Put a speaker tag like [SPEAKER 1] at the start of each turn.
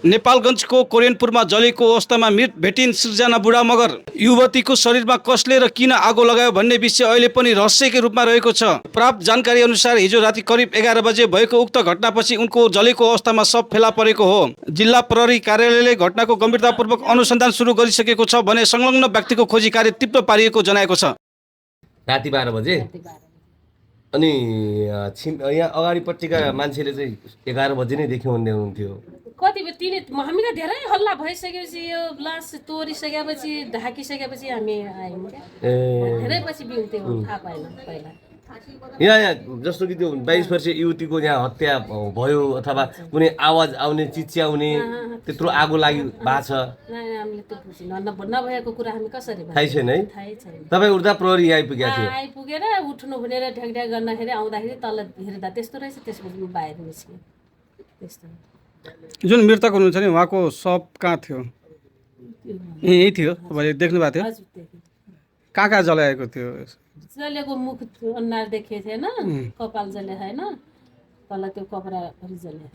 [SPEAKER 1] नेपालगञ्जको कोरियनपुरमा जलेको अवस्थामा मृत भेटिन् सृजना बुढा मगर। युवतीको शरीरमा कसले र किन आगो लगायो भन्ने विषय अहिले पनि रहस्यकै रूपमा रहेको छ। प्राप्त जानकारी अनुसार हिजो राति करिब 11 बजे भएको उक्त घटनापछि उनको जलेको अवस्थामा शव फेला परेको हो। जिल्ला प्रहरी कार्यालयले घटनाको गम्भीरतापूर्वक अनुसन्धान सुरु गरिसकेको छ भने संलग्न व्यक्तिको खोजी कार्य तीव्र पारिएको जनाएको छ।
[SPEAKER 2] राति 12 बजे अनि यहाँ अगाडिपट्टिका मान्छेले चाहिँ 11 बजे नै देख्यो भन्ने हुन्थ्यो।
[SPEAKER 3] कति तिनी हामीलाई धेरै हल्ला भइसकेपछि यो लास तोरिसकेपछि ढाकिसकेपछि हामी आयौँ क्या। धेरै पछि बिउते हो थाहा पाएन पहिला।
[SPEAKER 2] यहाँ जस्तो कि त्यो 22 वर्षीय युवतीको यहाँ हत्या भयो अथवा कुनै आवाज आउने चिच्याउने त्यत्रो आगो लागि भएको छ।
[SPEAKER 3] हामीले त्यो बुझ्नु नभएको कुरा हामी कसरी
[SPEAKER 2] थाहै छैन है।
[SPEAKER 3] थाहै छैन।
[SPEAKER 2] तपाईँ उठ्दा प्रहरी आइपुगेको थियो।
[SPEAKER 3] आइपुगेर उठ्नु भनेर ढ्याकढ्याक गर्दाखेरि आउँदाखेरि तल हेर्दा त्यस्तो रहेछ। त्यसपछि बाहिर निस्क्यो। त्यस्तो
[SPEAKER 1] जुन मृतक हुनुहुन्छ नि उहाँको शव कहाँ थियो? यही थियो तपाईँले देख्नु भएको थियो?
[SPEAKER 3] हजुर देखेँ।
[SPEAKER 1] कहाँ जलाएको थियो?
[SPEAKER 3] जलेको मुख अनुहार देखेको थिएन, कपाल जले होइन, तल त्यो कपडाहरू जले।